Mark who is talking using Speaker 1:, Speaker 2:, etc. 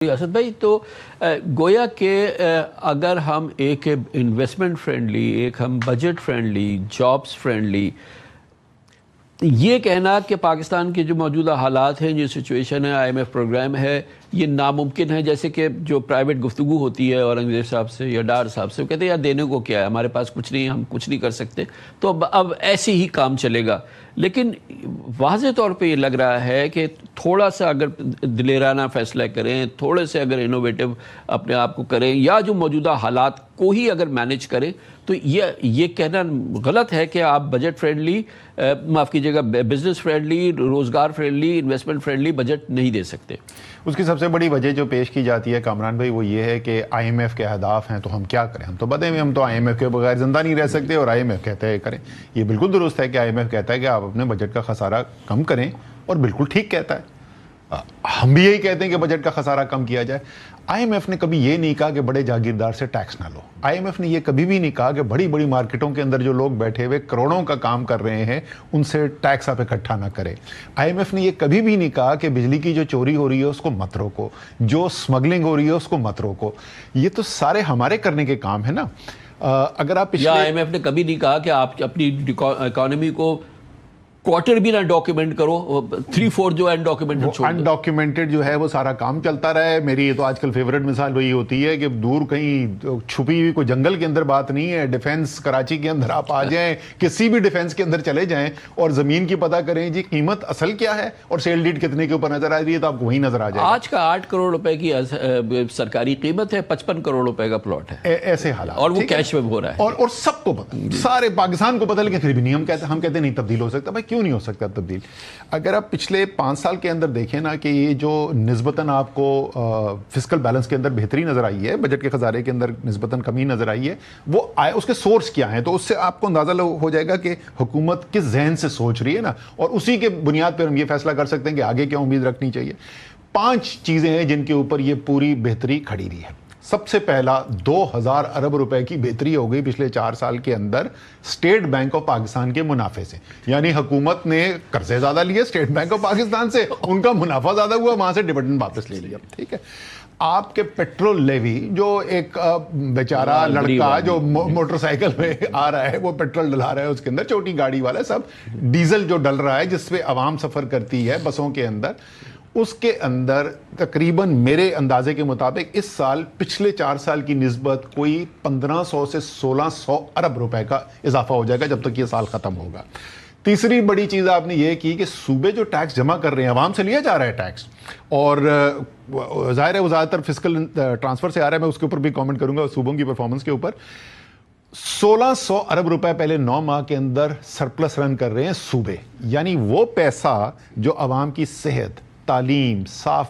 Speaker 1: اسد بھائی تو گویا کہ اگر ہم ایک انویسٹمنٹ فرینڈلی، ایک ہم بجٹ فرینڈلی، جابس فرینڈلی، یہ کہنا کہ پاکستان کے جو موجودہ حالات ہیں، جو سچویشن ہے، آئی ایم ایف پروگرام ہے، یہ ناممکن ہے. جیسے کہ جو پرائیویٹ گفتگو ہوتی ہے اورنگزیب صاحب سے یا ڈار صاحب سے، وہ کہتے ہیں یار دینے کو کیا ہے، ہمارے پاس کچھ نہیں، ہم کچھ نہیں کر سکتے، تو اب ایسے ہی کام چلے گا. لیکن واضح طور پہ یہ لگ رہا ہے کہ تھوڑا سا اگر دلیرانہ فیصلہ کریں، تھوڑے سے اگر انوویٹو اپنے آپ کو کریں، یا جو موجودہ حالات کو ہی اگر مینج کریں، تو یہ کہنا غلط ہے کہ آپ بجٹ فرینڈلی، معاف کیجیے گا، بزنس فرینڈلی، روزگار فرینڈلی، انویسٹمنٹ فرینڈلی بجٹ نہیں دے سکتے.
Speaker 2: اس کی سب سے بڑی وجہ جو پیش کی جاتی ہے کامران بھائی، وہ یہ ہے کہ آئی ایم ایف کے اہداف ہیں تو ہم کیا کریں، ہم تو بدے میں، ہم تو آئی ایم ایف کے بغیر زندہ نہیں رہ سکتے، اور آئی ایم ایف کہتا ہے کریں. یہ بالکل درست ہے کہ آئی ایم ایف کہتا ہے کہ آپ اپنے بجٹ کا خسارہ کم کریں، اور بالکل ٹھیک کہتا ہے. ہم بھی یہی کہتے ہیں کہ بجٹ کا خسارہ کم کیا جائے. آئی ایم ایف نے کبھی یہ نہیں کہا کہ بڑے جاگیردار سے ٹیکس نہ لو. آئی ایم ایف نے یہ کبھی بھی نہیں کہا کہ بڑی بڑی مارکیٹوں کے اندر جو لوگ بیٹھے ہوئے کروڑوں کا کام کر رہے ہیں ان سے ٹیکس آپ اکٹھا نہ کرے. آئی ایم ایف نے یہ کبھی بھی نہیں کہا کہ بجلی کی جو چوری ہو رہی ہے اس کو مت روکو، جو اسمگلنگ ہو رہی ہے اس کو مت روکو. یہ تو سارے ہمارے کرنے کے کام ہے نا. اگر آپ
Speaker 1: یا آئی ایم ایف نے کبھی نہیں کہا کہ آپ اپنی اکانومی کو کوارٹر بھی نہ ڈاکیومنٹ کرو، 3/4 جو
Speaker 2: انڈاکیومنٹڈ جو ہے وہ سارا کام چلتا رہا ہے. میری یہ تو آج کل فیوریٹ مثال وہی ہوتی ہے کہ دور کہیں چھپی ہوئی کوئی جنگل کے اندر بات نہیں ہے، ڈیفینس کراچی کے اندر آپ آ جائیں، کسی بھی ڈیفینس کے اندر چلے جائیں اور زمین کی پتہ کریں جی قیمت اصل کیا ہے اور سیل ڈیڈ کتنے کے اوپر نظر آ رہی ہے، تو آپ کو وہی نظر آ جائے.
Speaker 1: آج کا 8 کروڑ روپے کی سرکاری قیمت ہے، 55 کروڑ روپے کا پلاٹ ہے.
Speaker 2: ایسے حالات،
Speaker 1: اور وہ کیش میں ہو رہا ہے،
Speaker 2: اور سب کو پتہ، سارے پاکستان کو پتہ، لیکن پھر بھی نہیں. ہم کہتے نہیں تبدیل ہو سکتا. بھائی کیوں نہیں ہو سکتا تبدیل؟ اگر آپ پچھلے 5 سال کے اندر دیکھیں نا کہ یہ جو نسبتاً آپ کو فسکل بیلنس کے اندر بہتری نظر آئی ہے، بجٹ کے خزانے کے اندر نسبتاً کمی نظر آئی ہے، وہ اس کے سورس کیا ہیں، تو اس سے آپ کو اندازہ ہو جائے گا کہ حکومت کس ذہن سے سوچ رہی ہے نا، اور اسی کے بنیاد پر ہم یہ فیصلہ کر سکتے ہیں کہ آگے کیا امید رکھنی چاہیے. 5 چیزیں ہیں جن کے اوپر یہ پوری بہتری کھڑی رہی ہے. سب سے پہلا 2000 ارب روپے کی بہتری ہو گئی پچھلے 4 سال کے another state bank of Pakistan کے منافع سے. یعنی حکومت نے قرضے زیادہ لیے اسٹیٹ بینک آف پاکستان سے، ان کا منافع زیادہ ہوا، وہاں سے ڈیویڈنڈ واپس لے لیا. ٹھیک ہے. آپ کے پیٹرول لیوی، جو ایک بیچارہ لڑکا جو موٹر سائیکل میں آ رہا ہے، وہ پیٹرول ڈلا رہا ہے اس کے اندر، چھوٹی گاڑی والا، سب ڈیزل جو ڈل رہا ہے جس پہ عوام سفر کرتی ہے بسوں کے اندر، اس کے اندر تقریباً میرے اندازے کے مطابق اس سال پچھلے 4 سال کی نسبت کوئی 1500 سے 1600 ارب روپے کا اضافہ ہو جائے گا جب تک یہ سال ختم ہوگا. تیسری بڑی چیز آپ نے یہ کی کہ صوبے جو ٹیکس جمع کر رہے ہیں، عوام سے لیا جا رہا ہے ٹیکس، اور ظاہر ہے وہ زیادہ تر فسکل ٹرانسفر سے آ رہا ہے، میں اس کے اوپر بھی کامنٹ کروں گا صوبوں کی پرفارمنس کے اوپر. 1600 ارب روپے پہلے 9 ماہ کے اندر سرپلس رن کر رہے ہیں صوبے. یعنی وہ پیسہ جو عوام کی صحت، تعلیم، صاف